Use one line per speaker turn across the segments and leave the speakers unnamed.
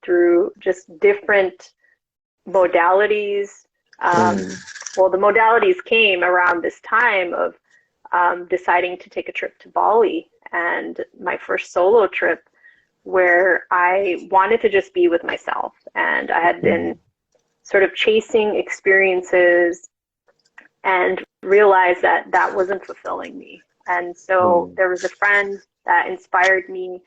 through just different modalities. Well, the modalities came around this time of deciding to take a trip to Bali, and my first solo trip where I wanted to just be with myself. And I had been sort of chasing experiences and realized that that wasn't fulfilling me. And so there was a friend that inspired me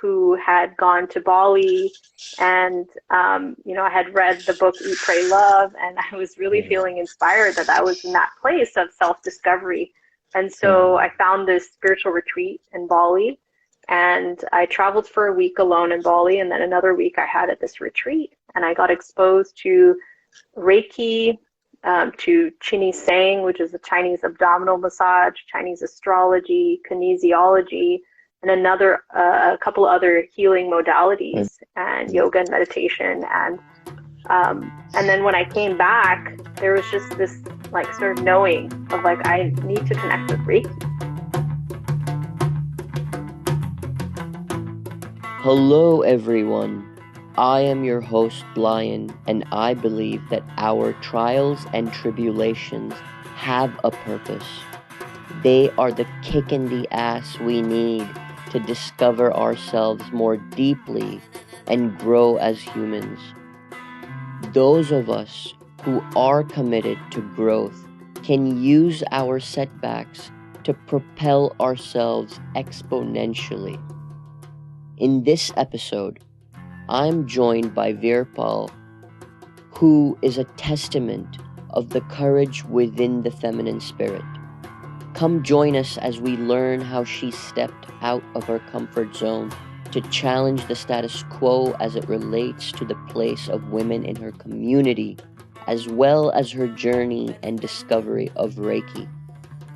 who had gone to Bali, and I had read the book Eat, Pray, Love, and I was really feeling inspired that I was in that place of self-discovery. And so I found this spiritual retreat in Bali, and I traveled for a week alone in Bali, and then another week I had at this retreat, and I got exposed to Reiki, to Chini Sang, which is a Chinese abdominal massage, Chinese astrology, kinesiology, and a couple other healing modalities, and yoga and meditation. And then when I came back, there was just this like sort of knowing of like, I need to connect with Reiki.
Hello everyone, I am your host Lion, and I believe that our trials and tribulations have a purpose. They are the kick in the ass we need to discover ourselves more deeply and grow as humans. Those of us who are committed to growth can use our setbacks to propel ourselves exponentially. In this episode, I'm joined by Virpal, who is a testament of the courage within the feminine spirit. Come join us as we learn how she stepped out of her comfort zone to challenge the status quo as it relates to the place of women in her community, as well as her journey and discovery of Reiki.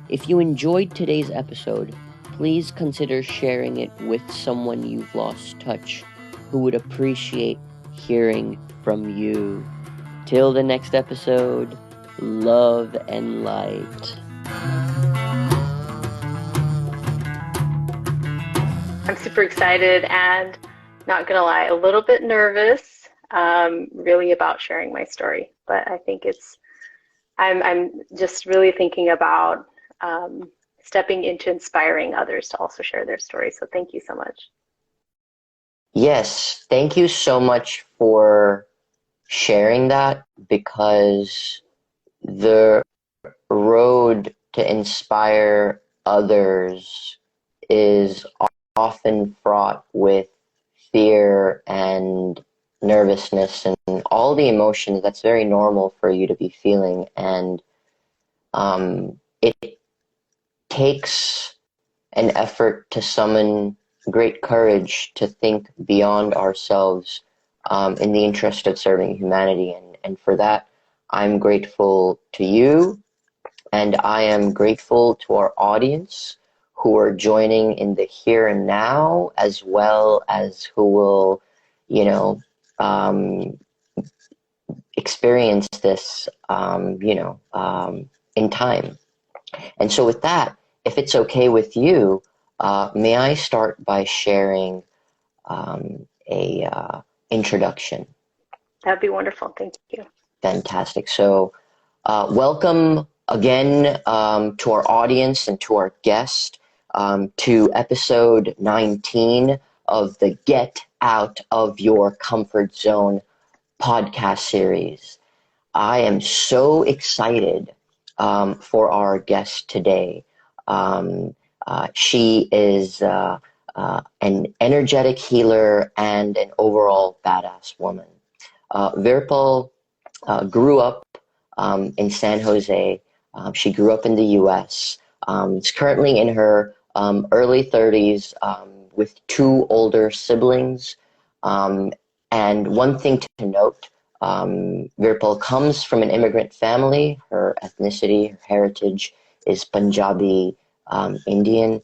If you enjoyed today's episode, please consider sharing it with someone you've lost touch who would appreciate hearing from you. Till the next episode, love and light.
I'm super excited and, not gonna lie, a little bit nervous, really about sharing my story. But I think I'm just really thinking about stepping into inspiring others to also share their story. So thank you so much.
Yes, thank you so much for sharing that, because the road to inspire others is often fraught with fear and nervousness and all the emotions that's very normal for you to be feeling. And it takes an effort to summon great courage to think beyond ourselves in the interest of serving humanity. And for that, I'm grateful to you, and I am grateful to our audience who are joining in the here and now, as well as who will, experience this, in time. And so with that, if it's okay with you, may I start by sharing a introduction?
That'd be wonderful. Thank you.
Fantastic. So welcome again to our audience and to our guest to episode 19 of the Get Out of Your Comfort Zone podcast series. I am so excited for our guest today. She is an energetic healer and an overall badass woman. Virpal grew up in San Jose. She grew up in the U.S. Is currently in her early 30s with two older siblings. And one thing to note, Virpal comes from an immigrant family. Her ethnicity, her heritage is Punjabi Indian.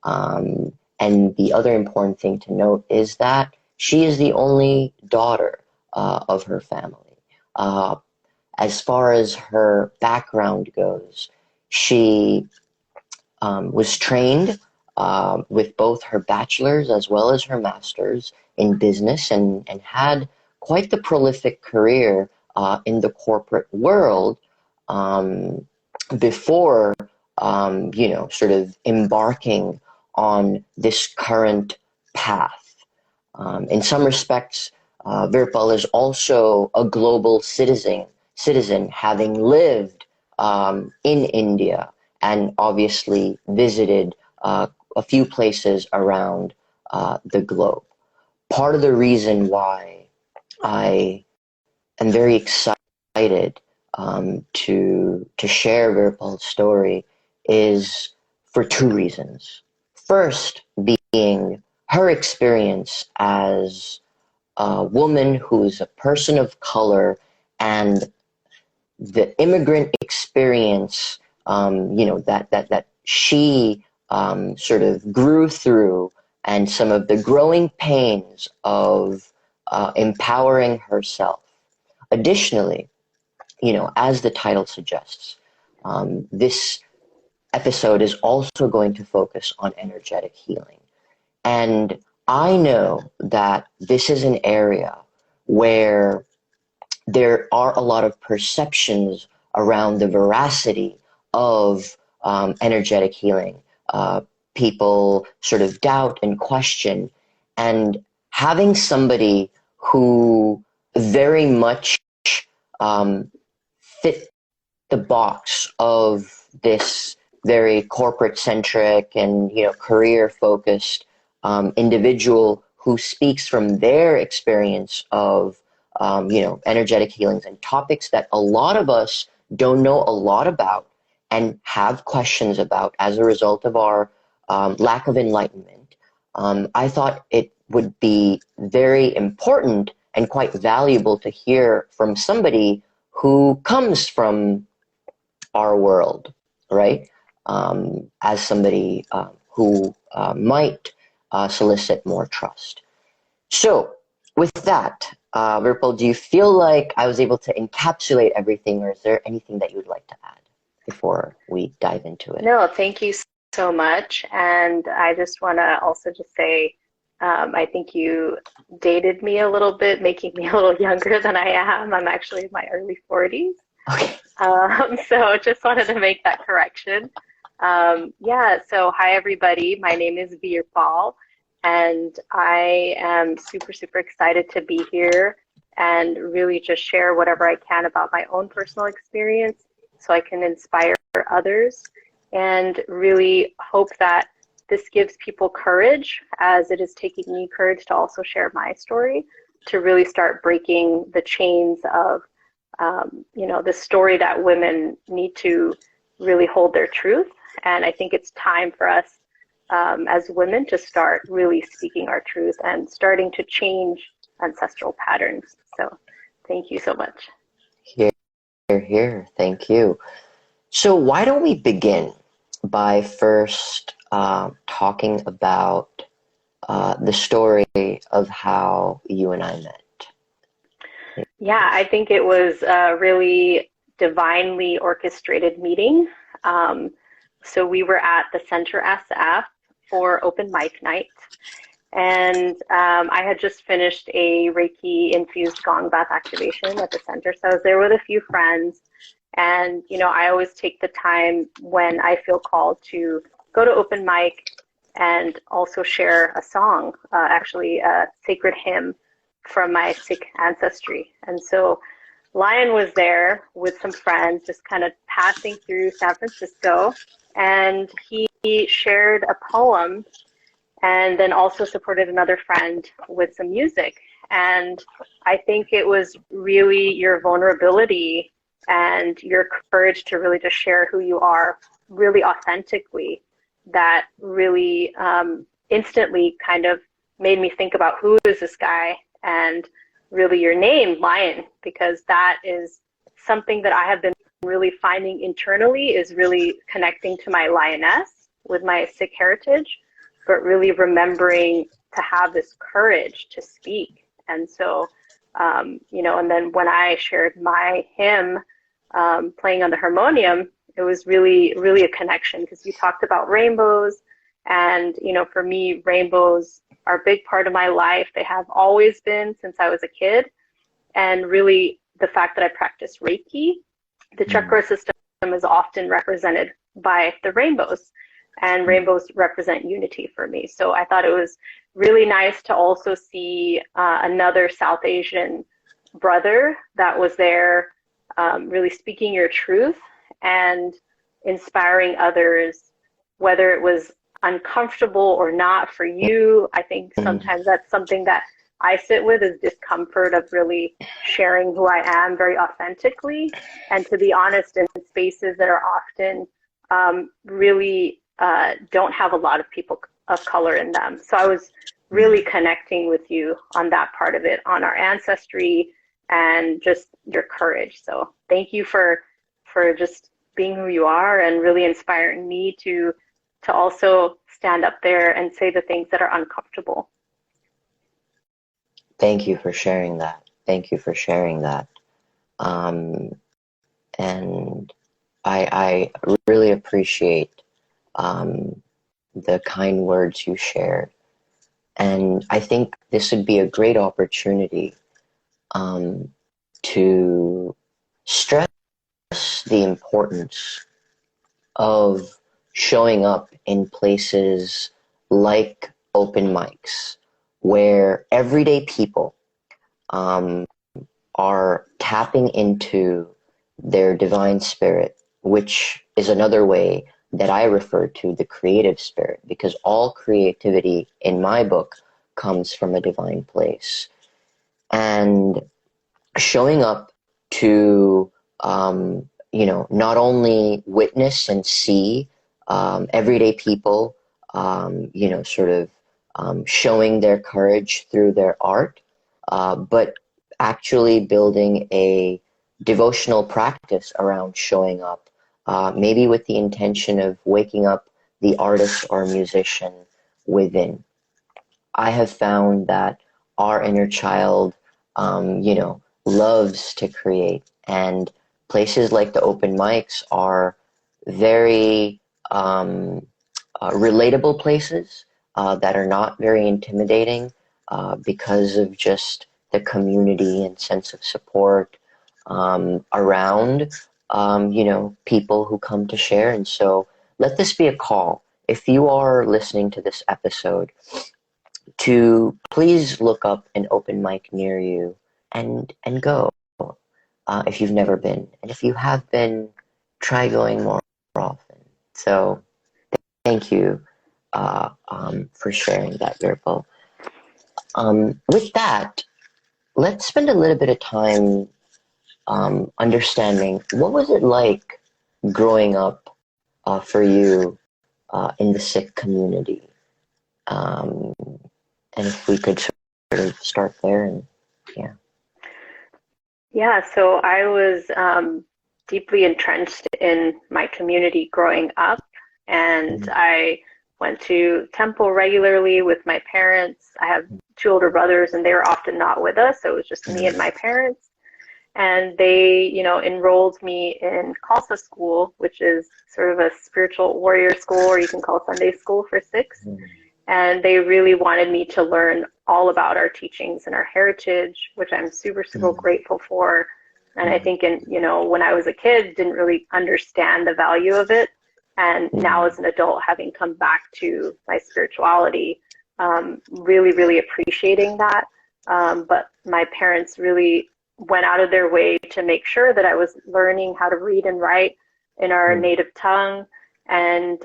And the other important thing to note is that she is the only daughter of her family. As far as her background goes, she was trained with both her bachelor's as well as her master's in business, and had quite the prolific career in the corporate world before, sort of embarking on this current path. In some respects, Virpal is also a global citizen having lived in India and obviously visited a few places around the globe. Part of the reason why I am very excited to share Virpal's story is for two reasons. First, being her experience as a woman who is a person of color and the immigrant experience, that she sort of grew through, and some of the growing pains of empowering herself. Additionally, as the title suggests, this episode is also going to focus on energetic healing. And I know that this is an area where there are a lot of perceptions around the veracity of energetic healing. People sort of doubt and question. And having somebody who very much fit the box of this very corporate centric and career focused individual who speaks from their experience of energetic healings and topics that a lot of us don't know a lot about and have questions about as a result of our lack of enlightenment. I thought it would be very important and quite valuable to hear from somebody who comes from our world, right? As somebody who might solicit more trust. So, with that, Virpal, do you feel like I was able to encapsulate everything, or is there anything that you would like to add before we dive into it?
No, thank you so much. And I just want to also just say, I think you dated me a little bit, making me a little younger than I am. I'm actually in my early 40s.
Okay.
So just wanted to make that correction. So hi everybody. My name is Virpal, and I am super, super excited to be here and really just share whatever I can about my own personal experience so I can inspire others, and really hope that this gives people courage, as it is taking me courage to also share my story, to really start breaking the chains of the story that women need to really hold their truth. And I think it's time for us as women to start really speaking our truth and starting to change ancestral patterns. So thank you so much.
Here. Thank you. So why don't we begin by first talking about the story of how you and I met.
Yeah, I think it was a really divinely orchestrated meeting. So we were at the Center SF for open mic night, and I had just finished a Reiki infused gong bath activation at the center. So I was there with a few friends, and I always take the time when I feel called to go to open mic and also share a song, actually a sacred hymn from my Sikh ancestry. And so Lion was there with some friends, just kind of passing through San Francisco, and he shared a poem and then also supported another friend with some music. And I think it was really your vulnerability and your courage to really just share who you are really authentically that really instantly kind of made me think about, who is this guy? And really your name, Lion, because that is something that I have been really finding internally, is really connecting to my lioness with my Sikh heritage, but really remembering to have this courage to speak. And so, and then when I shared my hymn playing on the harmonium, it was really, really a connection, because you talked about rainbows. And, for me, rainbows are a big part of my life. They have always been since I was a kid. and really the fact that I practice Reiki, the chakra system is often represented by the rainbows, and rainbows represent unity for me. So I thought it was really nice to also see another South Asian brother that was there, really speaking your truth and inspiring others, whether it was uncomfortable or not for you. I think sometimes that's something that I sit with, is discomfort of really sharing who I am very authentically, and to be honest, in spaces that are often really don't have a lot of people of color in them. So I was really connecting with you on that part of it, on our ancestry and just your courage. So thank you for just being who you are and really inspiring me to also stand up there and say the things that are uncomfortable.
Thank you for sharing that. Thank you for sharing that. And I really appreciate the kind words you shared. And I think this would be a great opportunity to stress the importance of showing up in places like open mics, where everyday people are tapping into their divine spirit, which is another way that I refer to the creative spirit, because all creativity in my book comes from a divine place. And showing up to, not only witness and see everyday people, showing their courage through their art, but actually building a devotional practice around showing up, maybe with the intention of waking up the artist or musician within. I have found that our inner child, loves to create, and places like the open mics are very relatable places that are not very intimidating because of just the community and sense of support around, people who come to share. And so let this be a call. If you are listening to this episode, to please look up an open mic near you and go if you've never been. And if you have been, try going more often. So thank you for sharing that, Virpal. With that, let's spend a little bit of time understanding what was it like growing up for you in the Sikh community. And if we could sort of start there, and yeah.
Yeah, so I was deeply entrenched in my community growing up, and I went to temple regularly with my parents. I have two older brothers, and they were often not with us, so it was just me and my parents. And they, enrolled me in Khalsa school, which is sort of a spiritual warrior school, or you can call Sunday school for Sikhs. And they really wanted me to learn all about our teachings and our heritage, which I'm super, super grateful for. And I think, when I was a kid, didn't really understand the value of it. And now as an adult, having come back to my spirituality, really, really appreciating that. But my parents really went out of their way to make sure that I was learning how to read and write in our native tongue, and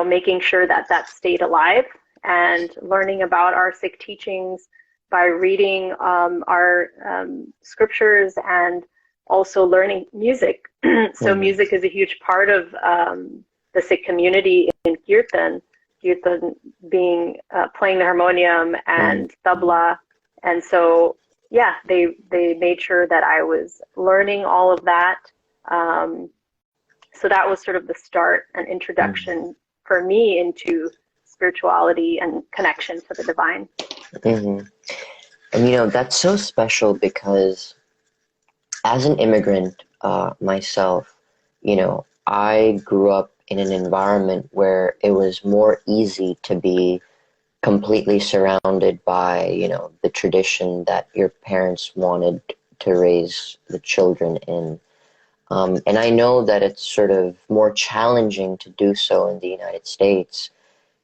making sure that that stayed alive, and learning about our Sikh teachings by reading our scriptures, and also learning music. So music is a huge part of the Sikh community in Kirtan being playing the harmonium and tabla. And so, yeah, they made sure that I was learning all of that. So that was sort of the start and introduction for me into spirituality and connection to the divine.
And that's so special, because as an immigrant myself, I grew up in an environment where it was more easy to be completely surrounded by, you know, the tradition that your parents wanted to raise the children in. And I know that it's sort of more challenging to do so in the United States.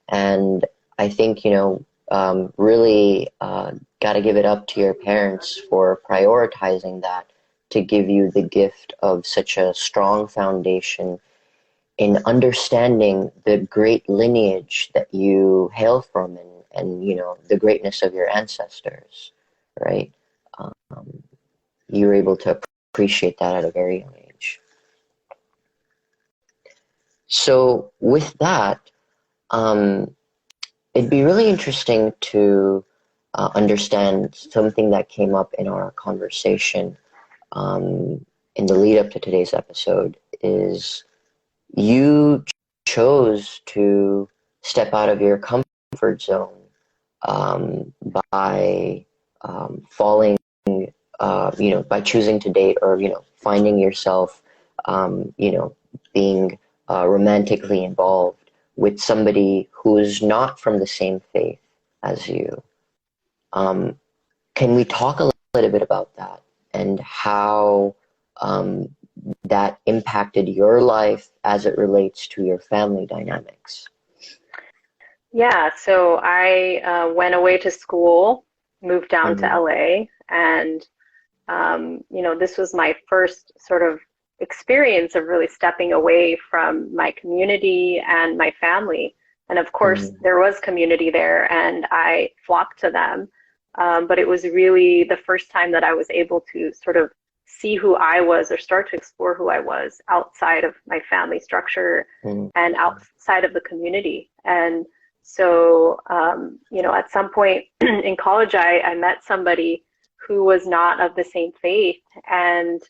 And I think, you know, really got to give it up to your parents for prioritizing that, to give you the gift of such a strong foundation in understanding the great lineage that you hail from, and you know, the greatness of your ancestors, right? Um, you were able to appreciate that at a very young age. So with that, it'd be really interesting to understand something that came up in our conversation in the lead up to today's episode. Is you chose to step out of your comfort zone by falling, you know, by choosing to date, or, you know, finding yourself, you know, being romantically involved with somebody who's not from the same faith as you. Can we talk a little bit about that, and how that impacted your life as it relates to your family dynamics?
Yeah, so I went away to school, moved down to
Mm-hmm.
LA, and you know, this was my first sort of experience of really stepping away from my community and my family. And of course,
Mm-hmm.
there was community there, and I flocked to them. But it was really the first time that I was able to sort of see who I was, or start to explore who I was outside of my family structure and outside of the community. And so, you know, at some point in college, I met somebody who was not of the same faith, and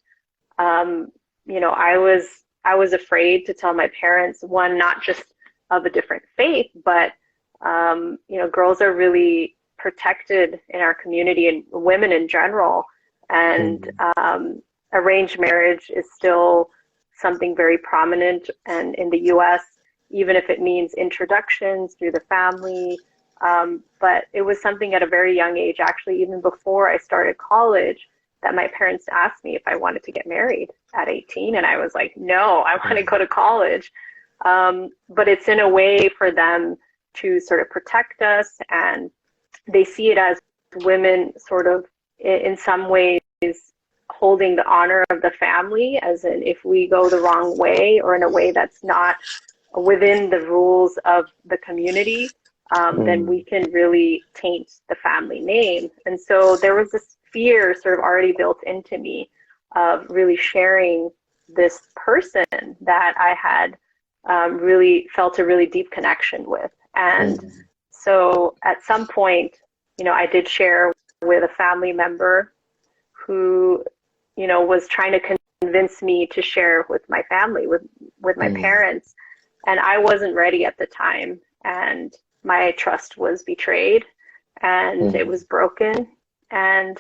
you know, I was afraid to tell my parents, one, not just of a different faith, but you know, girls are really protected in our community, and women in general, and arranged marriage is still something very prominent, and in the US, even if it means introductions through the family. But it was something at a very young age, actually, even before I started college, that my parents asked me if I wanted to get married at 18. And I was like, no, I want to go to college. But it's in a way for them to sort of protect us. And they see it as women sort of, in some ways, holding the honor of the family, as in if we go the wrong way, or in a way that's not within the rules of the community, then we can really taint the family name. And so there was this fear sort of already built into me of really sharing this person that I had really felt a really deep connection with. And so at some point, you know, I did share with a family member who, you know, was trying to convince me to share with my family, with my parents. And I wasn't ready at the time. And my trust was betrayed, and it was broken. And,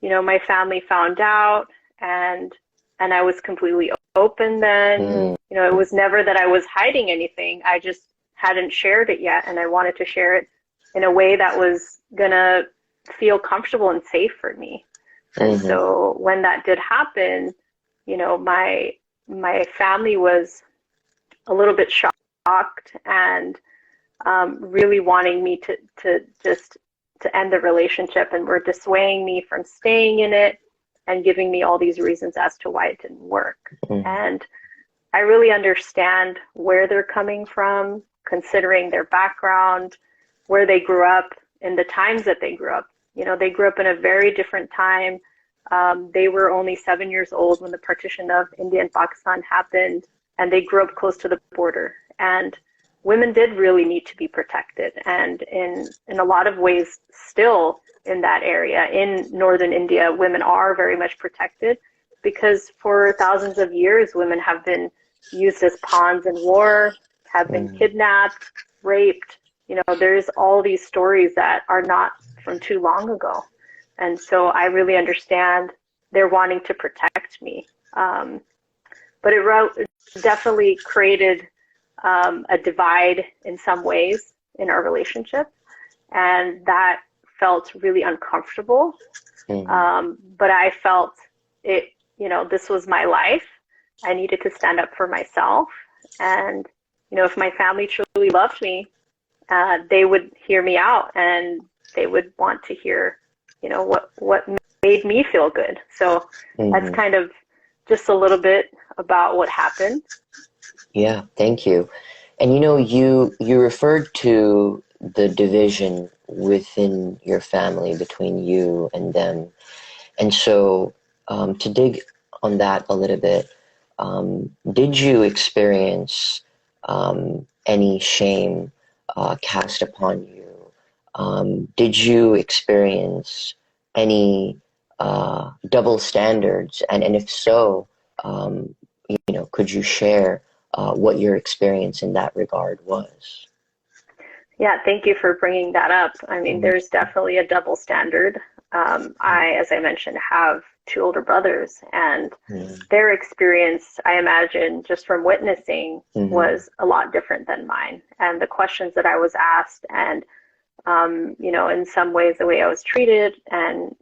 you know, my family found out, and I was completely open then. You know, it was never that I was hiding anything. I just hadn't shared it yet, and I wanted to share it in a way that was gonna feel comfortable and safe for me. And so when that did happen, you know, my family was a little bit shocked, and really wanting me to just to end the relationship, and were dissuading me from staying in it, and giving me all these reasons as to why it didn't work. And I really understand where they're coming from, considering their background, where they grew up, in the times that they grew up. You know, they grew up in a very different time. They were only 7 years old when the partition of India and Pakistan happened, and they grew up close to the border. And women did really need to be protected. And in a lot of ways, still in that area, in northern India, women are very much protected, because for thousands of years, women have been used as pawns in war, have been kidnapped, raped. You know, there's all these stories that are not from too long ago. And so I really understand they're wanting to protect me. But it definitely created a divide in some ways in our relationship. and that felt really uncomfortable. But I felt it, this was my life. I needed to stand up for myself. And, if my family truly loved me, they would hear me out, and they would want to hear, what made me feel good. So that's kind of just a little bit about what happened.
Yeah, thank you. And you referred to the division within your family between you and them. And so to dig on that a little bit, did you experience any shame cast upon you? Did you experience any double standards? And if so, could you share what your experience in that regard was?
Yeah, thank you for bringing that up. I mean, there's definitely a double standard. As I mentioned, have two older brothers, and their experience, I imagine, just from witnessing, was a lot different than mine. And the questions that I was asked, and in some ways the way I was treated, and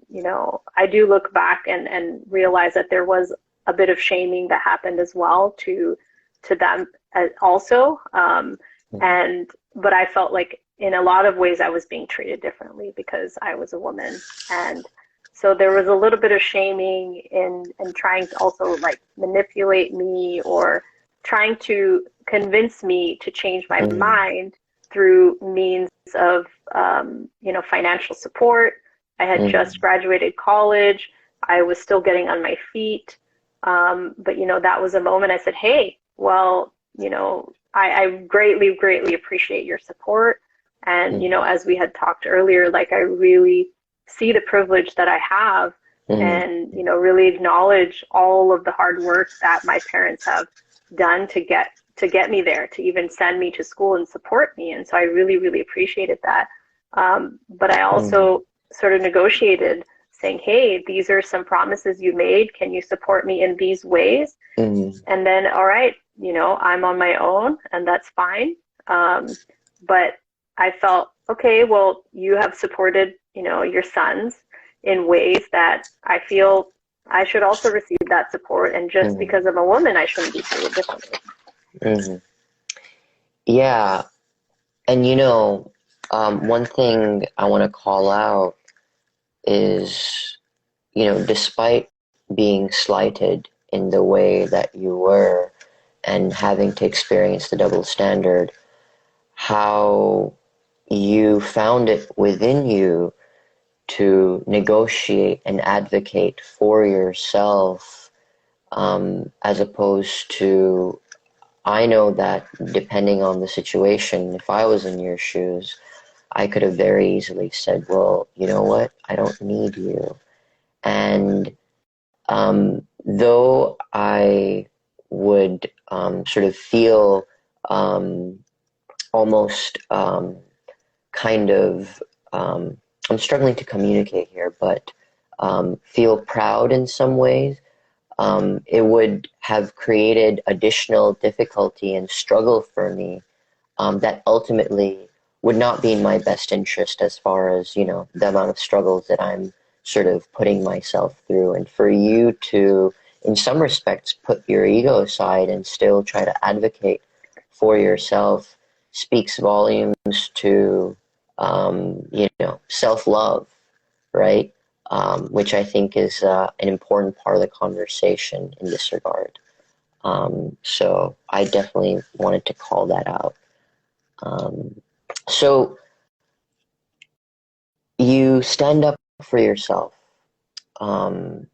I do look back and realize that there was a bit of shaming that happened as well to them also. But I felt like in a lot of ways I was being treated differently because I was a woman. And so there was a little bit of shaming in trying to also like manipulate me, or trying to convince me to change my mind through means of, financial support. I had just graduated college. I was still getting on my feet. But, that was a moment I said, hey, well, I greatly, greatly appreciate your support. And, as we had talked earlier, like I really see the privilege that I have, and, really acknowledge all of the hard work that my parents have done to get me there, to even send me to school and support me. And so I really, really appreciated that. But I also sort of negotiated, saying, hey, these are some promises you made. Can you support me in these ways? And then, all right, I'm on my own, and that's fine. But I felt, okay, well, you have supported, your sons in ways that I feel I should also receive that support. And just because I'm a woman, I shouldn't be treated differently.
Yeah. And, one thing I want to call out is, despite being slighted in the way that you were and having to experience the double standard, how you found it within you to negotiate and advocate for yourself, as opposed to, I know that depending on the situation, if I was in your shoes, I could have very easily said, well, you know what, I don't need you. And though I would sort of feel almost kind of, I'm struggling to communicate here, but feel proud in some ways, it would have created additional difficulty and struggle for me that ultimately would not be in my best interest, as far as, the amount of struggles that I'm sort of putting myself through. And for you to, in some respects, put your ego aside and still try to advocate for yourself speaks volumes to, self-love, right? Which I think is an important part of the conversation in this regard. So I definitely wanted to call that out. So you stand up for yourself, and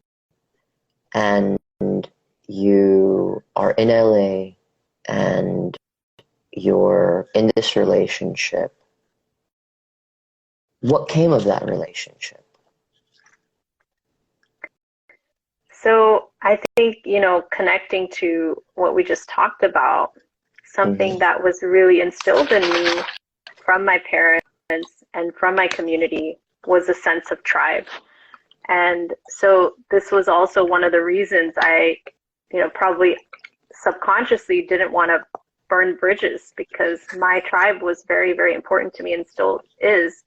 you are in LA, and you're in this relationship. What came of that relationship?
So I think, connecting to what we just talked about, something that was really instilled in me from my parents and from my community was a sense of tribe. And so this was also one of the reasons I, probably subconsciously didn't want to burn bridges, because my tribe was very, very important to me and still is.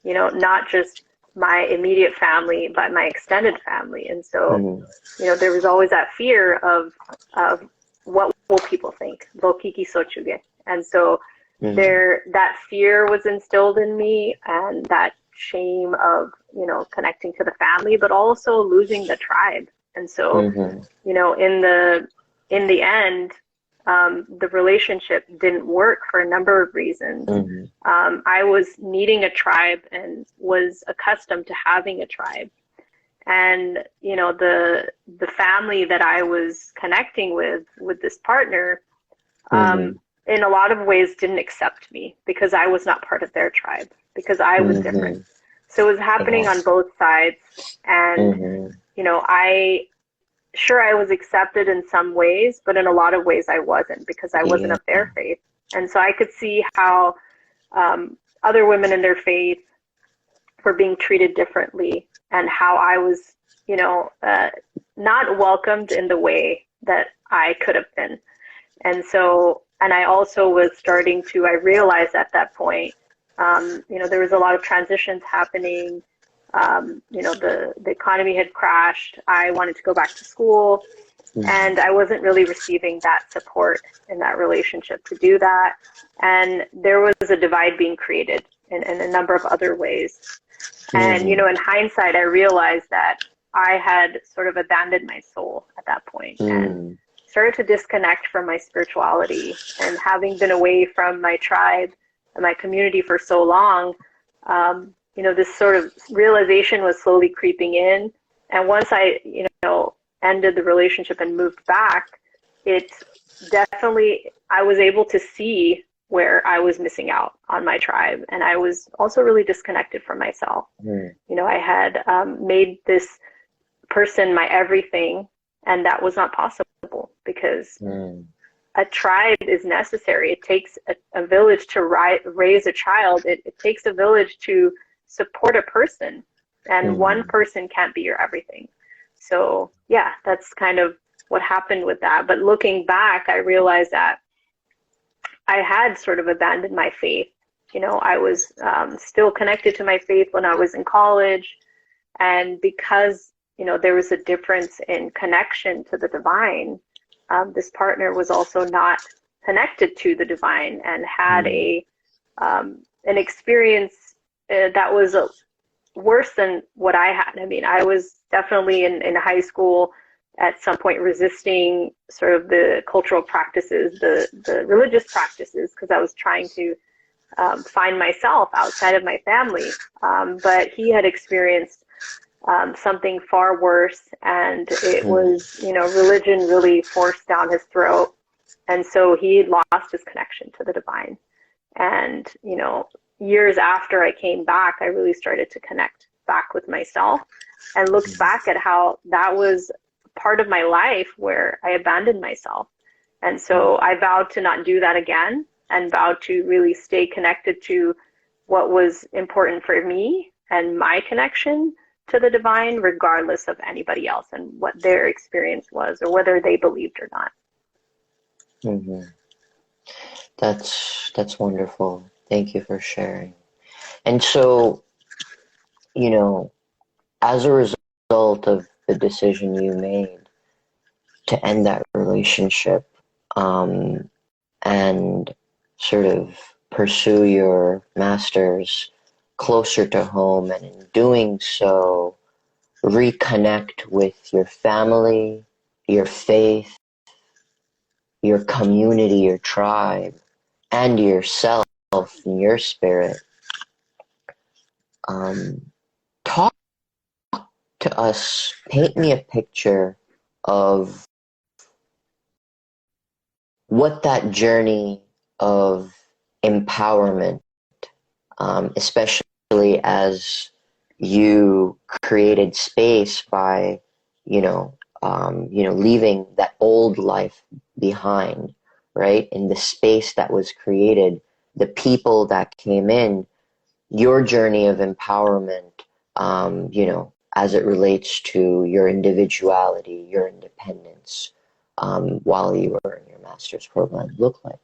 not just my immediate family, but my extended family. And so, there was always that fear of what will people think? Dokiki sochuge. And so that fear was instilled in me, and that shame of, connecting to the family, but also losing the tribe. And so, in the end, the relationship didn't work for a number of reasons. I was needing a tribe and was accustomed to having a tribe. And, the family that I was connecting with this partner, in a lot of ways didn't accept me because I was not part of their tribe, because I was different. So it was happening on both sides. And, I was accepted in some ways, but in a lot of ways I wasn't, because I wasn't of their faith. And so I could see how other women in their faith were being treated differently, and how I was, not welcomed in the way that I could have been. And so, and I also was I realized at that point, there was a lot of transitions happening. The economy had crashed. I wanted to go back to school, and I wasn't really receiving that support in that relationship to do that. And there was a divide being created in a number of other ways. And, in hindsight, I realized that I had sort of abandoned my soul at that point, and started to disconnect from my spirituality. And having been away from my tribe and my community for so long, this sort of realization was slowly creeping in. And once I, ended the relationship and moved back, I was able to see where I was missing out on my tribe. And I was also really disconnected from myself. I had made this person my everything, and that was not possible, because a tribe is necessary. It takes a village to raise a child. It takes a village to support a person, and one person can't be your everything. So yeah, that's kind of what happened with that. But looking back, I realized that I had sort of abandoned my faith. I was still connected to my faith when I was in college, and because there was a difference in connection to the divine, this partner was also not connected to the divine, and had an experience that was worse than what I had. I mean, I was definitely in high school at some point resisting sort of the cultural practices, the religious practices, because I was trying to find myself outside of my family. But he had experienced something far worse, and it was, religion really forced down his throat. And so he lost his connection to the divine. And, years after I came back, I really started to connect back with myself, and looked back at how that was part of my life where I abandoned myself. And so I vowed to not do that again, and vowed to really stay connected to what was important for me and my connection to the divine, regardless of anybody else and what their experience was, or whether they believed or not.
That's wonderful. Thank you for sharing. And so, as a result of the decision you made to end that relationship, and sort of pursue your master's closer to home, and in doing so, reconnect with your family, your faith, your community, your tribe, and yourself and your spirit. Talk to us, paint me a picture of what that journey of empowerment, especially as you created space by, leaving that old life behind, right? In the space that was created, the people that came in, your journey of empowerment, as it relates to your individuality, your independence, while you were in your master's program, look like?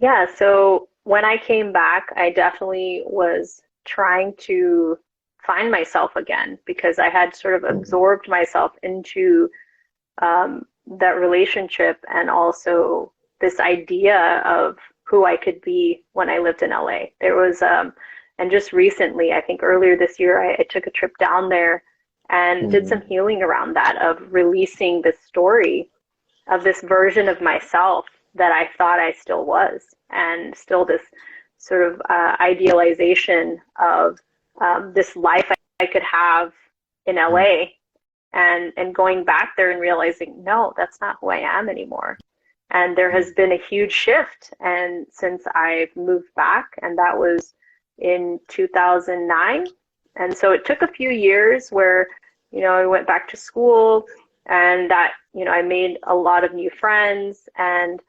Yeah, so when I came back, I definitely was trying to find myself again because I had sort of absorbed myself into that relationship and also this idea of who I could be when I lived in LA. There was, and just recently, I think earlier this year, I took a trip down there and did some healing around that, of releasing this story of this version of myself that I thought I still was, and still this sort of idealization of this life I could have in LA, and going back there and realizing, no, that's not who I am anymore. And there has been a huge shift, and since I've moved back, and that was in 2009. And so it took a few years where, I went back to school, and that, I made a lot of new friends, and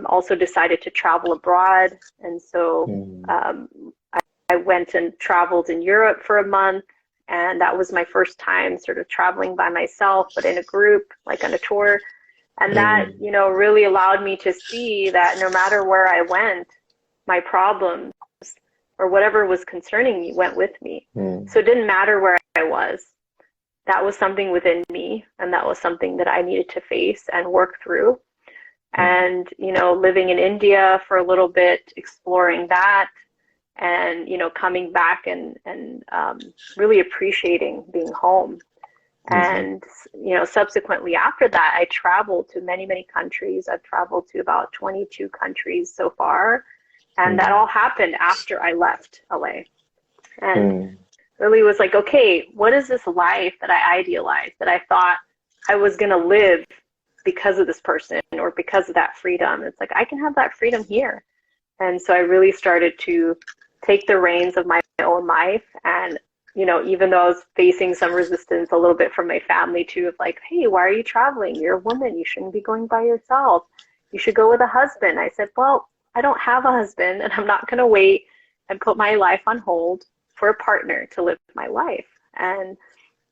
also decided to travel abroad. And so I went and traveled in Europe for a month, and that was my first time sort of traveling by myself, but in a group, like on a tour. And that, really allowed me to see that no matter where I went, my problems or whatever was concerning me went with me. So it didn't matter where I was. That was something within me, and that was something that I needed to face and work through. And, living in India for a little bit, exploring that, and, coming back and really appreciating being home. And, subsequently after that, I traveled to many, many countries. I've traveled to about 22 countries so far. And that all happened after I left LA. And really was like, okay, what is this life that I idealized, that I thought I was going to live because of this person or because of that freedom? It's like, I can have that freedom here. And so I really started to take the reins of my own life. And, even though I was facing some resistance a little bit from my family too, of like, hey, why are you traveling? You're a woman. You shouldn't be going by yourself. You should go with a husband. I said, well, I don't have a husband, and I'm not going to wait and put my life on hold for a partner to live my life. And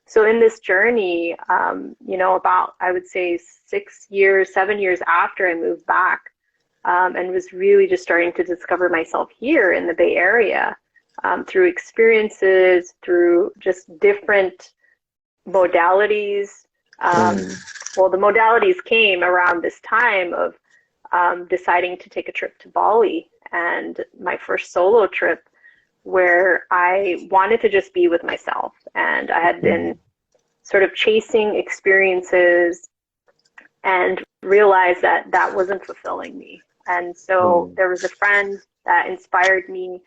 so in this journey, about, I would say 7 years after I moved back, and was really just starting to discover myself here in the Bay Area, through experiences, through just different modalities. Well, the modalities came around this time of deciding to take a trip to Bali, and my first solo trip, where I wanted to just be with myself. And I had been sort of chasing experiences and realized that that wasn't fulfilling me. And so there was a friend that inspired me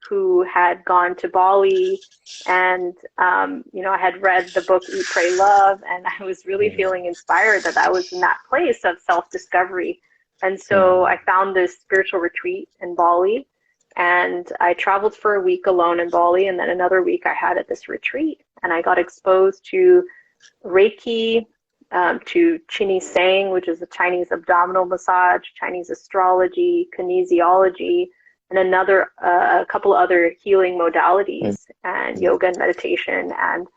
who had gone to Bali, and I had read the book Eat, Pray, Love, and I was really feeling inspired that I was in that place of self-discovery. And so I found this spiritual retreat in Bali, and I traveled for a week alone in Bali, and then another week I had at this retreat, and I got exposed to Reiki, to Chini Sang, which is a Chinese abdominal massage, Chinese astrology, kinesiology, and a couple other healing modalities, and yoga and meditation. And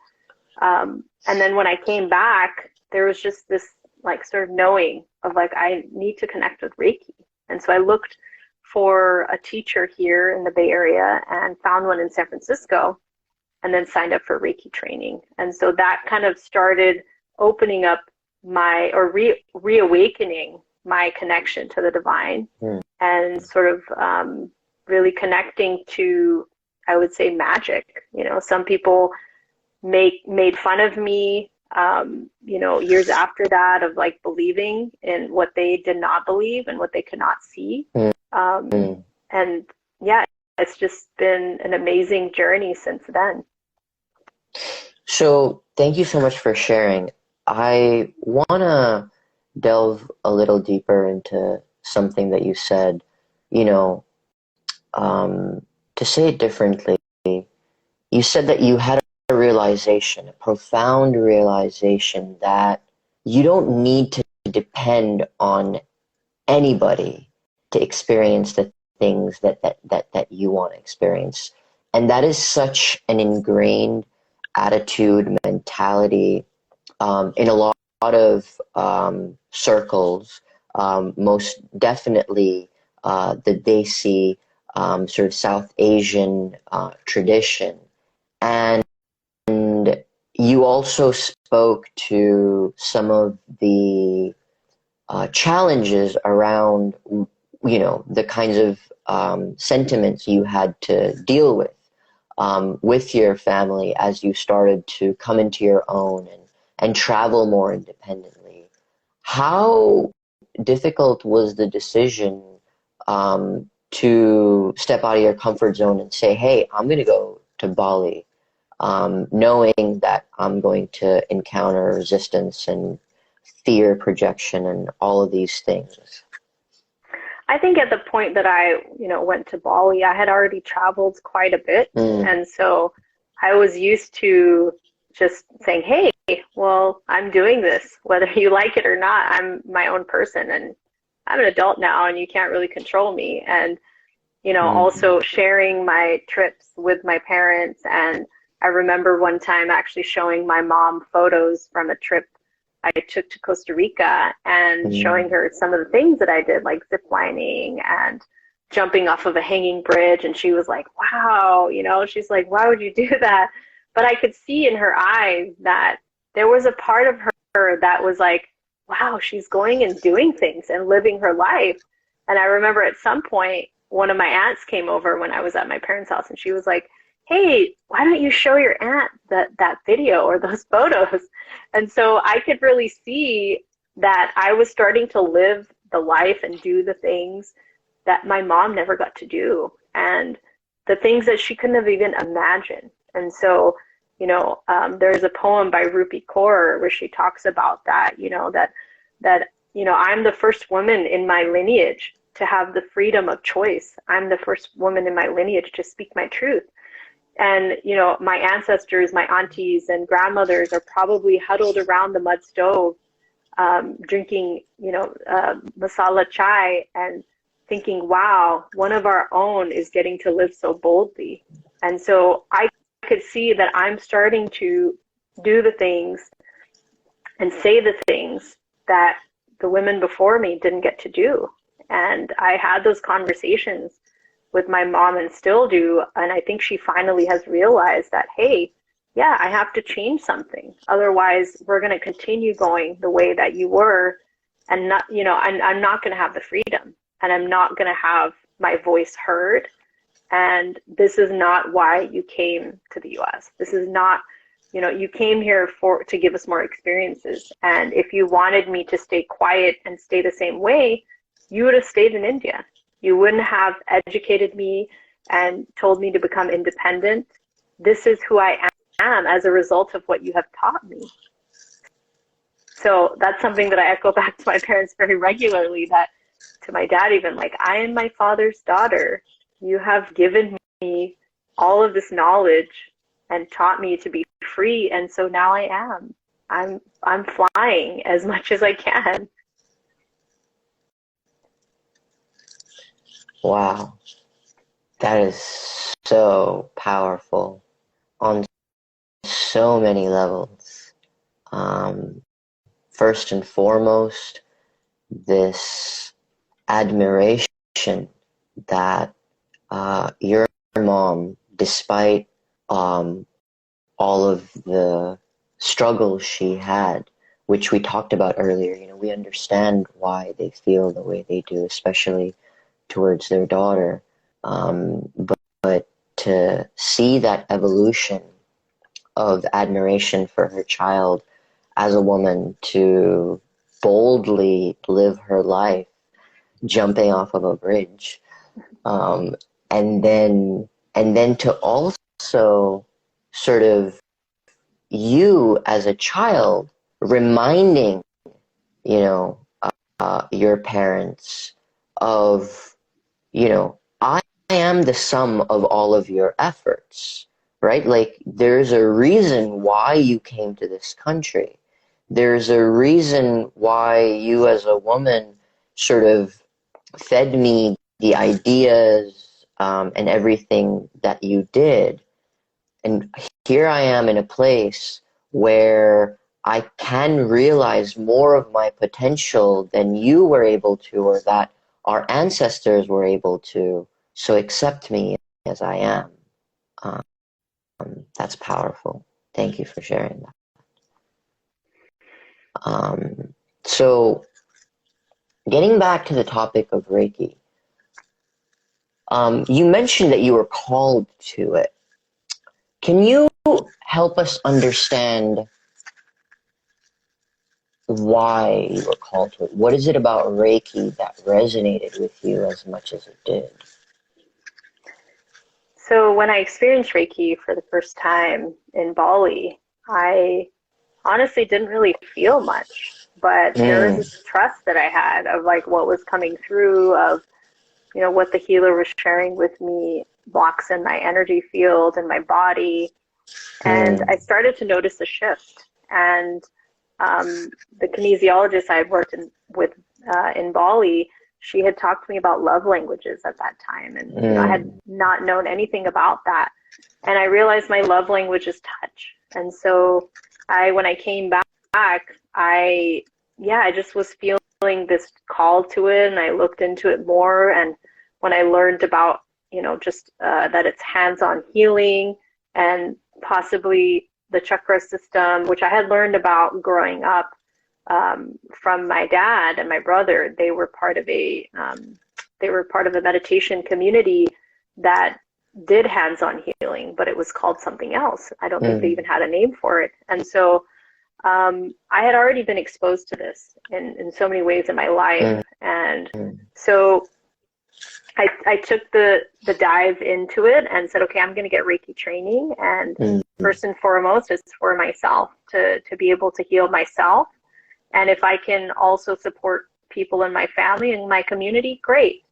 then when I came back, there was just this like sort of knowing of like, I need to connect with Reiki. And so I looked for a teacher here in the Bay Area and found one in San Francisco, and then signed up for Reiki training. And so that kind of started opening up reawakening my connection to the divine, and sort of really connecting to, I would say, magic. Some people made fun of me, years after that, of like believing in what they did not believe and what they could not see. And yeah, it's just been an amazing journey since then.
So thank you so much for sharing. I want to delve a little deeper into something that you said. To say it differently, you said that you had a realization, a profound realization, that you don't need to depend on anybody to experience the things that you want to experience. And that is such an ingrained attitude, mentality, in a lot of circles, most definitely the Desi sort of South Asian tradition. And you also spoke to some of the challenges around, the kinds of sentiments you had to deal with your family as you started to come into your own and travel more independently. How difficult was the decision to step out of your comfort zone and say, hey, I'm going to go to Bali, knowing that I'm going to encounter resistance and fear projection and all of these things?
I think at the point that I, went to Bali, I had already traveled quite a bit. And so I was used to just saying, hey, well, I'm doing this, whether you like it or not. I'm my own person and I'm an adult now and you can't really control me. And, also sharing my trips with my parents. And I remember one time actually showing my mom photos from a trip I took to Costa Rica and showing her some of the things that I did, like zip lining and jumping off of a hanging bridge. And she was like, wow, she's like, why would you do that? But I could see in her eyes that there was a part of her that was like, wow, she's going and doing things and living her life. And I remember at some point, one of my aunts came over when I was at my parents' house and she was like, hey, why don't you show your aunt that video or those photos? And so I could really see that I was starting to live the life and do the things that my mom never got to do and the things that she couldn't have even imagined. And so, there's a poem by Rupi Kaur where she talks about that, that I'm the first woman in my lineage to have the freedom of choice. I'm the first woman in my lineage to speak my truth. And, my ancestors, my aunties and grandmothers are probably huddled around the mud stove, drinking, masala chai and thinking, wow, one of our own is getting to live so boldly. And so I could see that I'm starting to do the things and say the things that the women before me didn't get to do. And I had those conversations with my mom and still do. And I think she finally has realized that, hey, yeah, I have to change something. Otherwise, we're going to continue going the way that you were and not, I'm not going to have the freedom and I'm not going to have my voice heard. And this is not why you came to the US. This is not, you came here to give us more experiences. And if you wanted me to stay quiet and stay the same way, you would have stayed in India. You wouldn't have educated me and told me to become independent. This is who I am as a result of what you have taught me. So that's something that I echo back to my parents very regularly, that to my dad even, like, I am my father's daughter. You have given me all of this knowledge and taught me to be free, and so now I am. I'm flying as much as I can.
Wow, that is so powerful on so many levels. First and foremost, this admiration that your mom, despite all of the struggles she had, which we talked about earlier, we understand why they feel the way they do, especially towards their daughter. But to see that evolution of admiration for her child as a woman to boldly live her life jumping off of a bridge, and then to also sort of you as a child reminding your parents of I am the sum of all of your efforts, right? Like, there's a reason why you came to this country. There's a reason why you as a woman sort of fed me the ideas and everything that you did. And here I am in a place where I can realize more of my potential than you were able to, or that our ancestors were able to. So accept me as I am. Um, that's powerful. Thank you for sharing that. So getting back to the topic of Reiki, you mentioned that you were called to it. Can you help us understand why you were called to it? What is it about Reiki that resonated with you as much as it did?
So when I experienced Reiki for the first time in Bali, I honestly didn't really feel much, but there was
Mm,
this trust that I had of like what was coming through, of what the healer was sharing with me, blocks in my energy field and my body. And I
mm,
started to notice a shift. And the kinesiologist I had worked with in Bali, she had talked to me about love languages at that time. And, I had
mm,
not known anything about that. And I realized my love language is touch. And so when I came back, I just was feeling this call to it, and I looked into it more. And when I learned about, just that it's hands-on healing and possibly the chakra system, which I had learned about growing up from my dad and my brother. They were part of a meditation community that did hands-on healing, but it was called something else. I don't think they even
mm,
had a name for it. And so I had already been exposed to this in so many ways in my life.
mm,
And
mm,
so I took the dive into it and said, okay, I'm going to get Reiki training. And
mm,
first and foremost, it's for myself to be able to heal myself. And if I can also support people in my family and my community, great.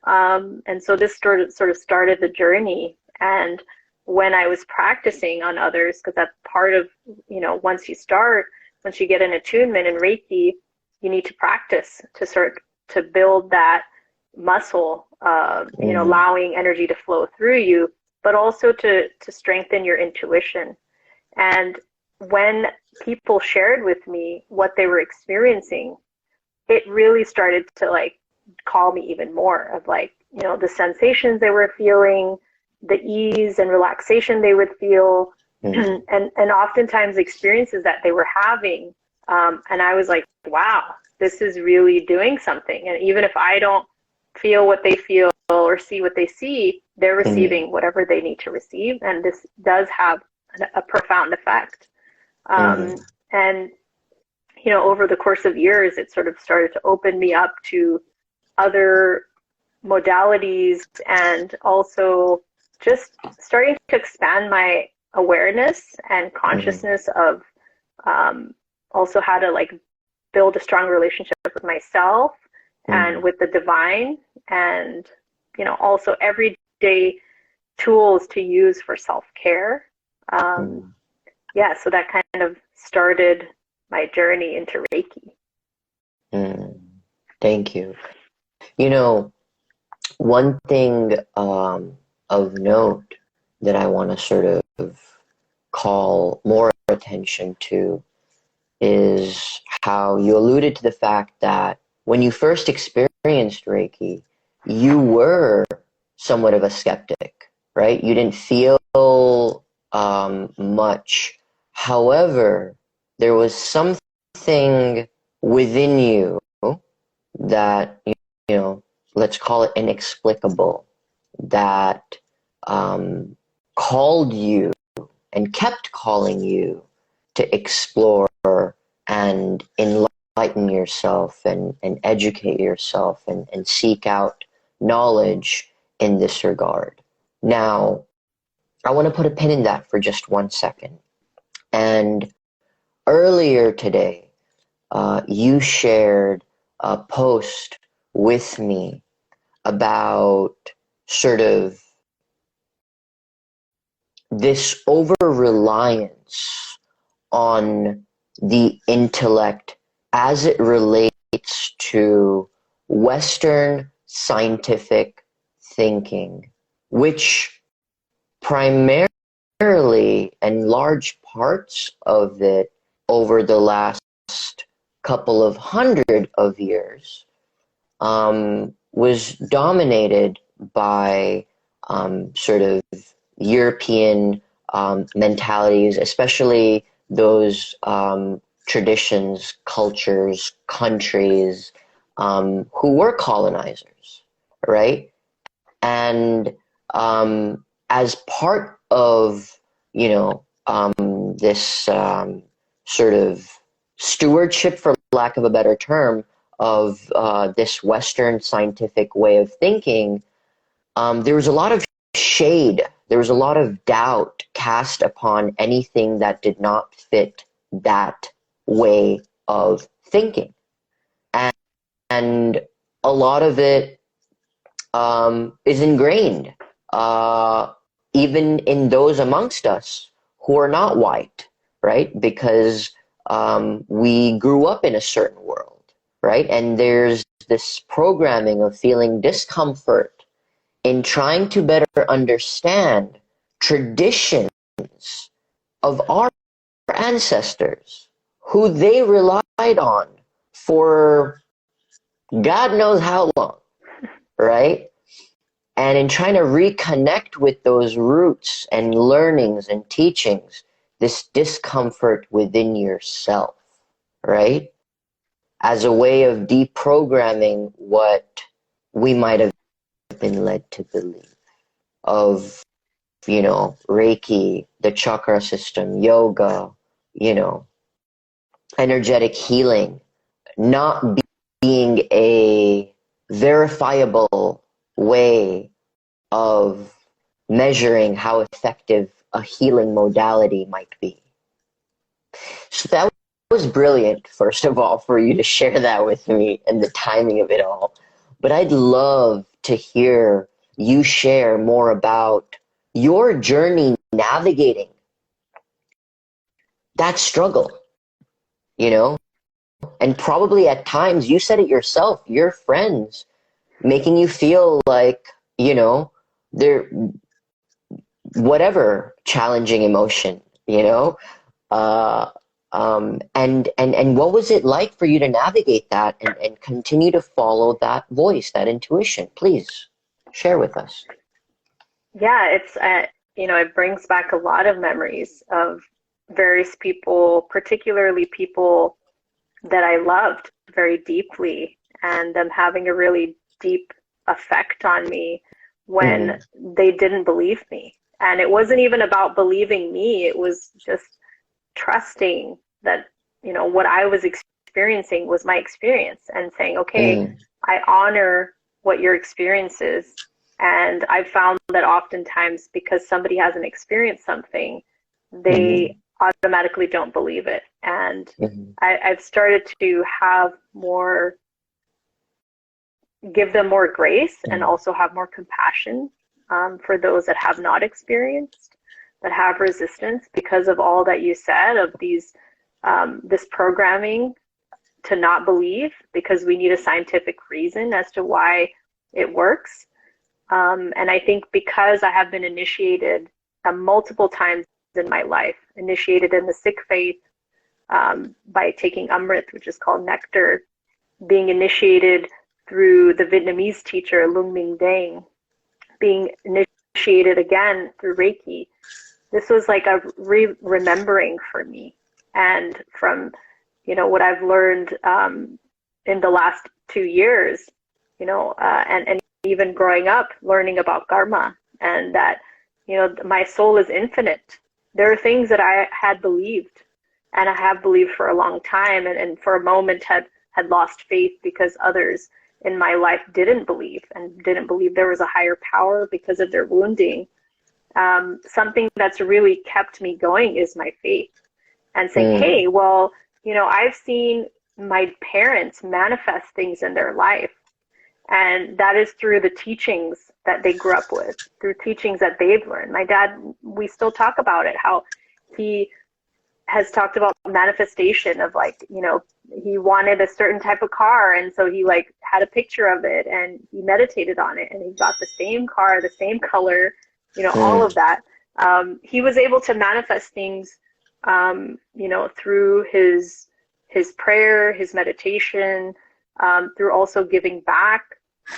And so this sort of started the journey. And when I was practicing on others, because that's part of, once you get an attunement in Reiki, you need to practice to start to build that muscle,
mm,
allowing energy to flow through you, but also to strengthen your intuition. And when people shared with me what they were experiencing, it really started to like call me even more of like, the sensations they were feeling, the ease and relaxation they would feel,
mm,
and oftentimes experiences that they were having. And I was like, wow, this is really doing something. And even if I don't feel what they feel or see what they see, they're
mm,
receiving whatever they need to receive. And this does have a profound effect.
mm,
And over the course of years, it sort of started to open me up to other modalities, and also just starting to expand my awareness and
mm,
consciousness of also how to like build a strong relationship with myself and
mm,
with the divine, and also everyday tools to use for self-care. um,
mm.
so that kind of started my journey into Reiki.
Mm. Thank you. You know, one thing of note that I want to sort of call more attention to is how you alluded to the fact that when you first experienced Reiki, you were somewhat of a skeptic, right? You didn't feel much. However, there was something within you that, you know, let's call it inexplicable, that um, called you and kept calling you to explore and enlighten yourself and educate yourself and seek out knowledge in this regard. Now, I want to put a pin in that for just 1 second. And earlier today, you shared a post with me about sort of this over reliance on the intellect as it relates to Western scientific thinking, which primarily and large parts of it over the last couple of hundred of years was dominated by sort of European mentalities, especially those traditions, cultures, countries who were colonizers, right? And as part of, this sort of stewardship, for lack of a better term, of this Western scientific way of thinking, there was a lot of shade, there was a lot of doubt cast upon anything that did not fit that way of thinking. And a lot of it is ingrained, even in those amongst us who are not white, right? Because we grew up in a certain world, right? And there's this programming of feeling discomfort in trying to better understand traditions of our ancestors, who they relied on for God knows how long, right? And in trying to reconnect with those roots and learnings and teachings, this discomfort within yourself, right? As a way of deprogramming what we might have been led to believe of, Reiki, the chakra system, yoga, energetic healing, not being a verifiable way of measuring how effective a healing modality might be. So that was brilliant, first of all, for you to share that with me and the timing of it all. But I'd love to hear you share more about your journey navigating that struggle, and probably at times, you said it yourself, your friends making you feel like, they're whatever challenging emotion, and what was it like for you to navigate that and continue to follow that voice, that intuition? Please share with us.
Yeah, it's it brings back a lot of memories of various people, particularly people that I loved very deeply, and them having a really deep effect on me when they didn't believe me. And it wasn't even about believing me, it was just trusting that, what I was experiencing was my experience, and saying, okay, I honor what your experience is. And I've found that oftentimes, because somebody hasn't experienced something, they automatically don't believe it. And I've started to have more, give them more grace, and also have more compassion for those that have not experienced, that have resistance because of all that you said of these, this programming to not believe, because we need a scientific reason as to why it works. And I think because I have been initiated multiple times in my life, initiated in the Sikh faith by taking Amrit, which is called nectar, being initiated through the Vietnamese teacher Lung Ming Dang, being initiated again through Reiki. This was like a remembering for me. And from, what I've learned in the last 2 years, and even growing up, learning about karma, and that, my soul is infinite. There are things that I had believed, and I have believed for a long time, and for a moment had lost faith because others in my life didn't believe, and didn't believe there was a higher power because of their wounding. Something that's really kept me going is my faith, and saying, hey, well, I've seen my parents manifest things in their life, and that is through the teachings that they grew up with, through teachings that they've learned. My dad, we still talk about it, how he has talked about manifestation of, like, he wanted a certain type of car, and so he had a picture of it, and he meditated on it, and he got the same car, the same color, all of that. He was able to manifest things, through his prayer, his meditation, through also giving back,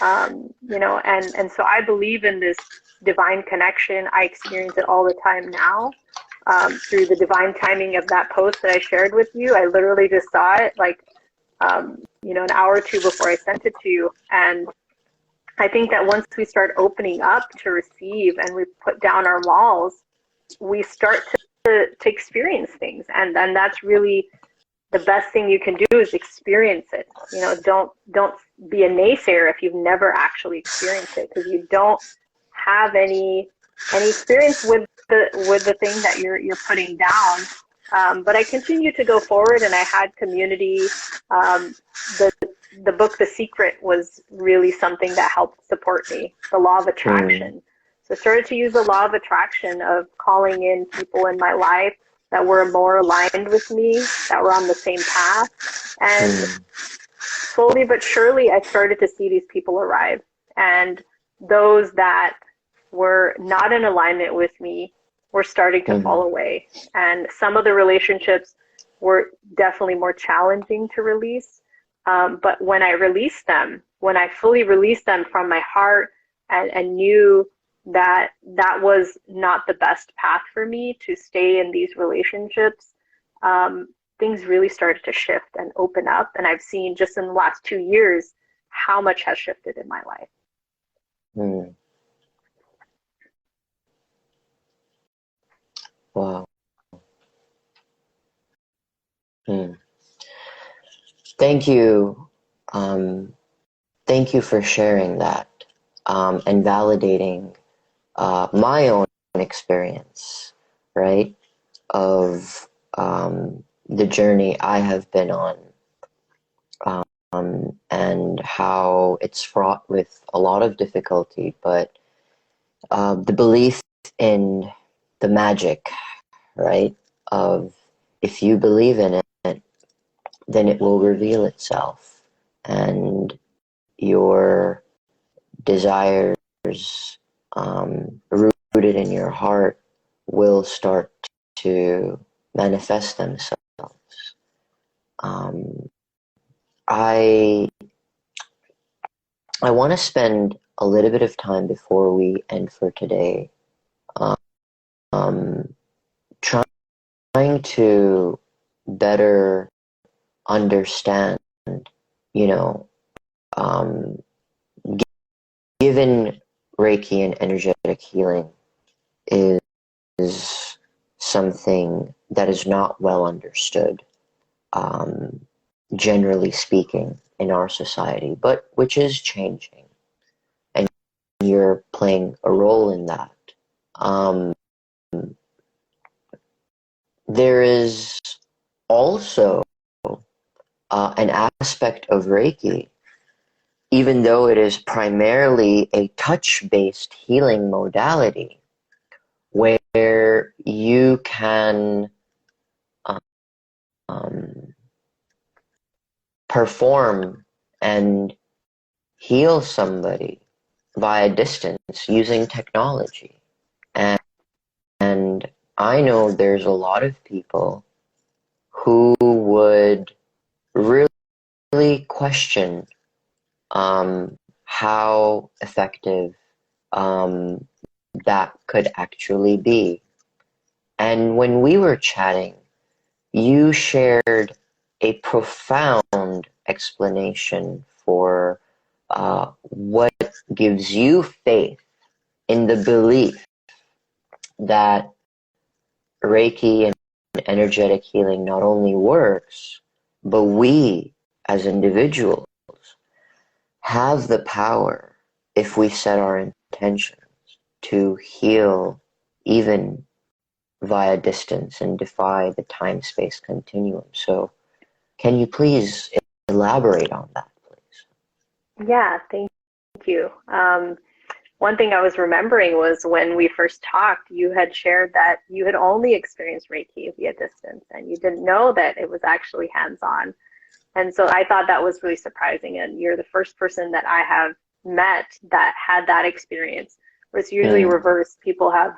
You know, and so I believe in this divine connection. I experience it all the time now, through the divine timing of that post that I shared with you. I literally just saw it like, you know, an hour or two before I sent it to you. And I think that once we start opening up to receive and we put down our walls, we start to experience things. And that's really the best thing you can do, is experience it. You know, don't be a naysayer if you've never actually experienced it, because you don't have any experience with the thing that you're putting down. But I continued to go forward, and I had community. The book The Secret was really something that helped support me. The law of attraction. So I started to use the law of attraction, of calling in people in my life that were more aligned with me, that were on the same path. And slowly but surely, I started to see these people arrive. And those that were not in alignment with me were starting to fall away. And some of the relationships were definitely more challenging to release. But when I released them, when I fully released them from my heart, and knew that that was not the best path for me to stay in these relationships, things really started to shift and open up. And I've seen just in the last 2 years how much has shifted in my life.
Wow. Thank you. Thank you for sharing that, and validating my own experience, right, of the journey I have been on, and how it's fraught with a lot of difficulty, but the belief in the magic, right, of if you believe in it, then it will reveal itself, and your desires, rooted in your heart, will start to manifest themselves. I want to spend a little bit of time before we end for today, trying to better understand, you know, given Reiki and energetic healing is something that is not well understood, generally speaking, in our society, but which is changing, and you're playing a role in that. There is also an aspect of Reiki, even though it is primarily a touch-based healing modality, where you can perform and heal somebody via distance using technology. And I know there's a lot of people who would really question how effective that could actually be. And when we were chatting, you shared a profound explanation for what gives you faith in the belief that Reiki and energetic healing not only works, but we as individuals have the power, if we set our intentions, to heal even via distance and defy the time-space continuum. So can you please elaborate on that, please?
Yeah, thank you. One thing I was remembering was when we first talked, you had shared that you had only experienced Reiki via distance, and you didn't know that it was actually hands-on. And so I thought that was really surprising, and you're the first person that I have met that had that experience. Where it's usually reversed. People have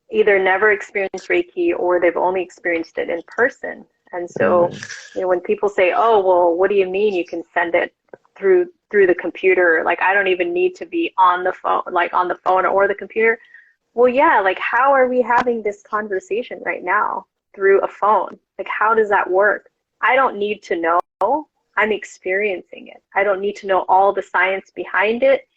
either never experienced Reiki or they've only experienced it in person. And so, you know, when people say, "Oh, well, what do you mean you can send it through through the computer. Like, I don't even need to be on the phone, like on the phone or the computer. Well, yeah, like, how are we having this conversation right now through a phone? Like, how does that work? I don't need to know. I'm experiencing it. I don't need to know all the science behind it.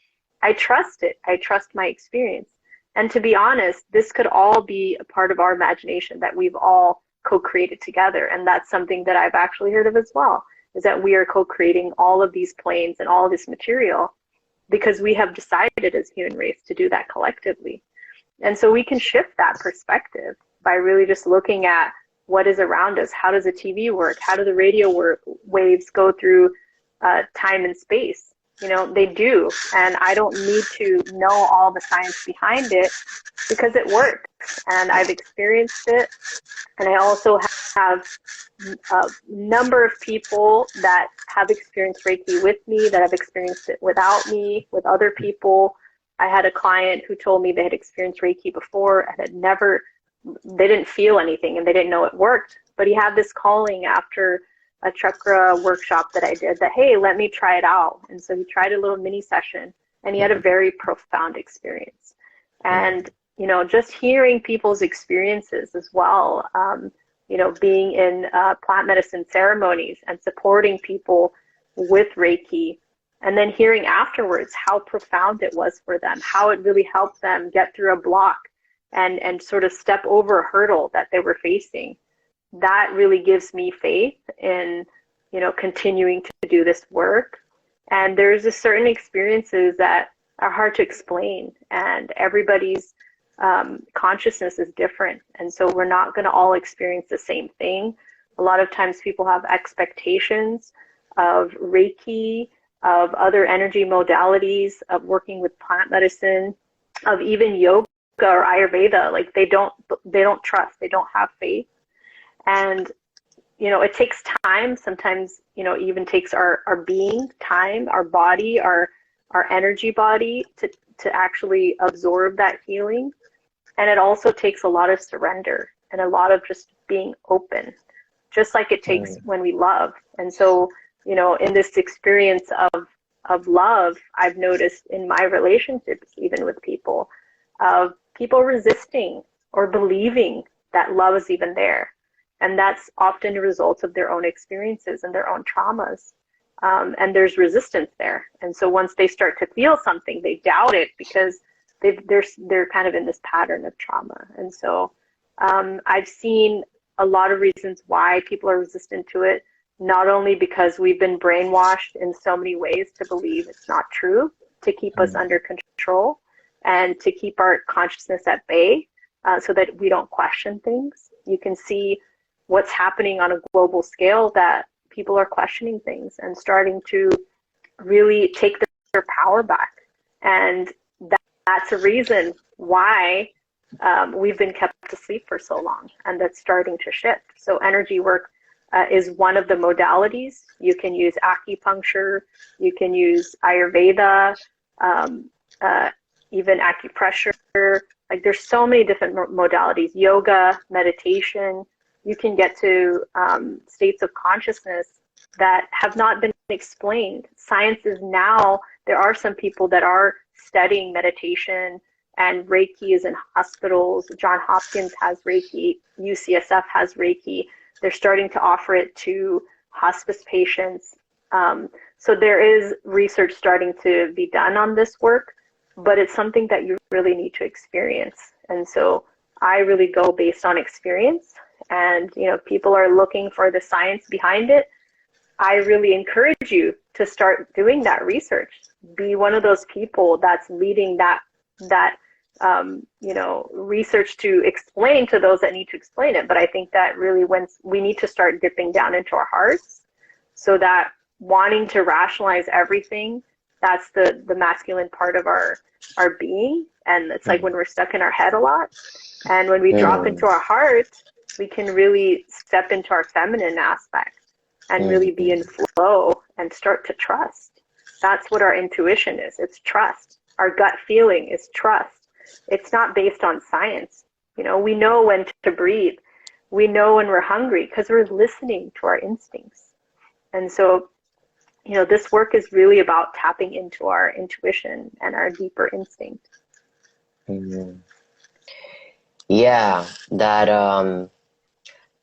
I trust it. I trust my experience. And to be honest, this could all be a part of our imagination that we've all co-created together. And that's something that I've actually heard of as well, is that we are co-creating all of these planes and all this material because we have decided as human race to do that collectively. And so we can shift that perspective by really just looking at what is around us. How does a TV work? How do the radio waves go through time and space? You know, they do. And I don't need to know all the science behind it because it works. And I've experienced it. And I also have a number of people that have experienced Reiki with me, that have experienced it without me, with other people. I had a client who told me they had experienced Reiki before and they didn't feel anything and they didn't know it worked. But he had this calling after a chakra workshop that I did that, hey, let me try it out. And so he tried a little mini session and he had a very profound experience. And, you know, just hearing people's experiences as well, you know, being in plant medicine ceremonies and supporting people with Reiki, and then hearing afterwards how profound it was for them, how it really helped them get through a block and sort of step over a hurdle that they were facing. That really gives me faith in, you know, continuing to do this work. And there's a certain experiences that are hard to explain, and everybody's consciousness is different. And so we're not going to all experience the same thing. A lot of times people have expectations of Reiki, of other energy modalities, of working with plant medicine, of even yoga or Ayurveda. Like, they don't trust, they don't have faith. And, you know, it takes time. Sometimes, you know, even takes our being time, our body, our energy body to actually absorb that healing. And it also takes a lot of surrender and a lot of just being open, just like it takes when we love. And so, you know, in this experience of love, I've noticed in my relationships, even with people, of people resisting or believing that love is even there. And that's often a result of their own experiences and their own traumas. And there's resistance there. And so once they start to feel something, they doubt it because they're kind of in this pattern of trauma. And so I've seen a lot of reasons why people are resistant to it, not only because we've been brainwashed in so many ways to believe it's not true, to keep us under control and to keep our consciousness at bay so that we don't question things. You can see what's happening on a global scale, that people are questioning things and starting to really take their power back. And that's a reason why we've been kept asleep for so long, and that's starting to shift. So energy work is one of the modalities. You can use acupuncture, you can use Ayurveda, even acupressure. Like, there's so many different modalities, yoga, meditation. You can get to states of consciousness that have not been explained. Science is now, there are some people that are studying meditation, and Reiki is in hospitals. Johns Hopkins has Reiki, UCSF has Reiki. They're starting to offer it to hospice patients. So there is research starting to be done on this work, but it's something that you really need to experience. And so I really go based on experience. And, you know, people are looking for the science behind it. I really encourage you to start doing that research. Be one of those people that's leading that you know, research to explain to those that need to explain it. But I think that really, when we need to start dipping down into our hearts, so that wanting to rationalize everything, that's the masculine part of our being. And it's like when we're stuck in our head a lot. And when we drop into our heart, we can really step into our feminine aspect and really be in flow and start to trust. That's what our intuition is. It's trust. Our gut feeling is trust. It's not based on science. You know, we know when to breathe. We know when we're hungry because we're listening to our instincts. And so, this work is really about tapping into our intuition and our deeper instinct.
Mhm. Yeah, that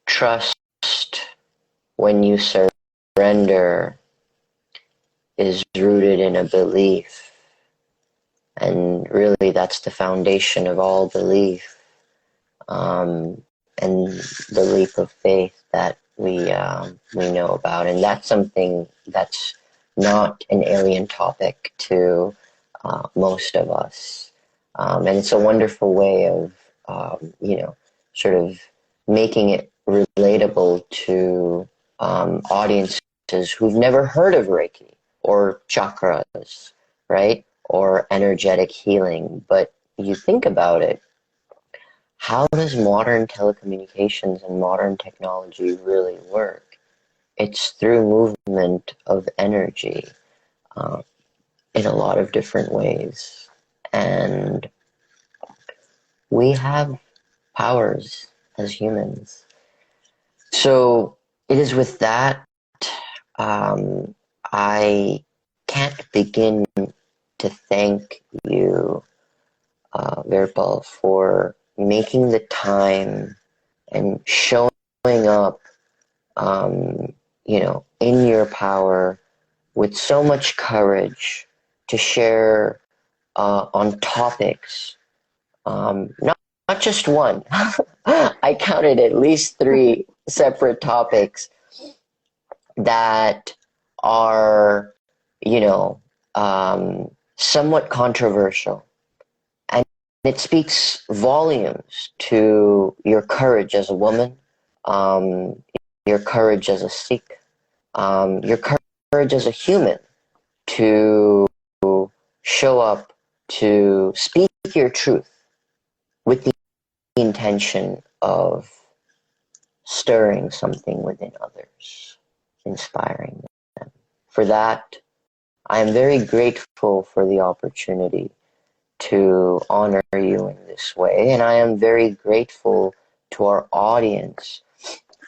trust when you surrender is rooted in a belief. And really, that's the foundation of all belief, and the leap of faith that we know about. And that's something that's not an alien topic to most of us. And it's a wonderful way of, sort of making it relatable to audiences who've never heard of Reiki or chakras, right? Or energetic healing. But you think about it, how does modern telecommunications and modern technology really work? It's through movement of energy in a lot of different ways. And we have powers as humans. So it is with that, I can't begin to thank you, Virpal, for making the time and showing up, in your power with so much courage to share on topics, not just one. I counted at least 3 separate topics that are, somewhat controversial. And it speaks volumes to your courage as a woman, your courage as a Sikh, your courage as a human to show up, to speak your truth with the intention of stirring something within others, inspiring them. For that, I am very grateful for the opportunity to honor you in this way, and I am very grateful to our audience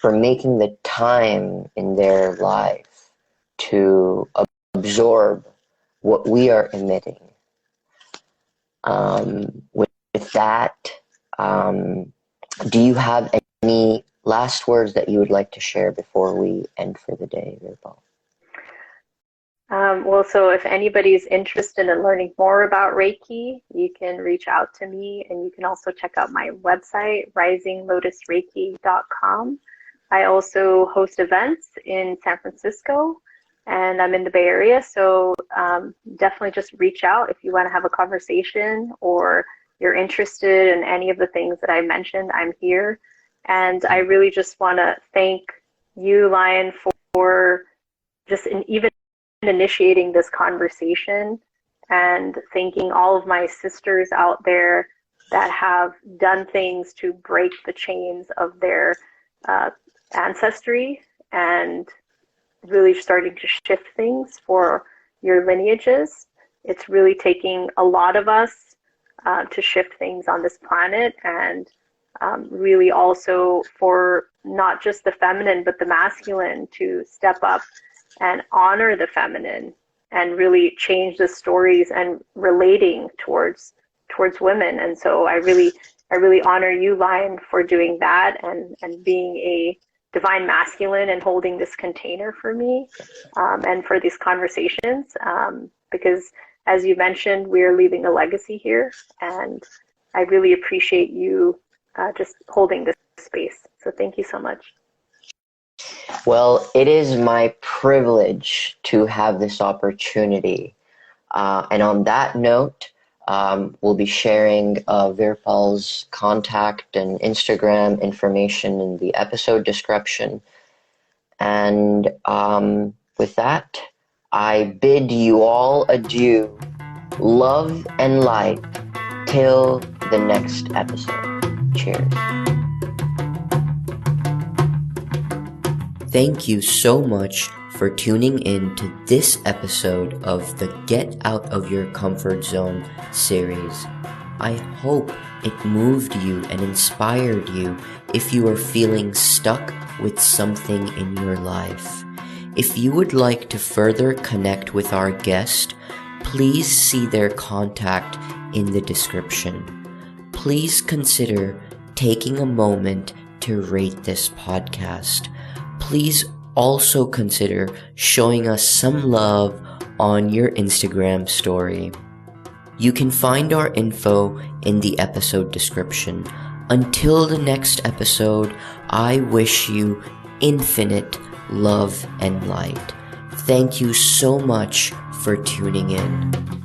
for making the time in their life to absorb what we are emitting. With that, do you have any last words that you would like to share before we end for the day, Virpal?
So if anybody's interested in learning more about Reiki, you can reach out to me, and you can also check out my website, risinglotusreiki.com. I also host events in San Francisco, and I'm in the Bay Area, so definitely just reach out if you want to have a conversation or you're interested in any of the things that I mentioned. I'm here. And I really just want to thank you, Lion, for just even initiating this conversation, and thanking all of my sisters out there that have done things to break the chains of their ancestry and really starting to shift things for your lineages. It's really taking a lot of us to shift things on this planet, and really also for not just the feminine but the masculine to step up and honor the feminine and really change the stories and relating towards women. And so I really honor you, Lion, for doing that and being a divine masculine and holding this container for me, and for these conversations, because as you mentioned, we're leaving a legacy here, and I really appreciate you just holding this space. So thank you so much.
Well, it is my privilege to have this opportunity. And on that note, we'll be sharing Virpal's contact and Instagram information in the episode description. And with that, I bid you all adieu, love and light, till the next episode. Cheers. Thank you so much for tuning in to this episode of the Get Out of Your Comfort Zone series. I hope it moved you and inspired you if you are feeling stuck with something in your life. If you would like to further connect with our guest, please see their contact in the description. Please consider taking a moment to rate this podcast. Please also consider showing us some love on your Instagram story. You can find our info in the episode description. Until the next episode, I wish you infinite love and light. Thank you so much for tuning in.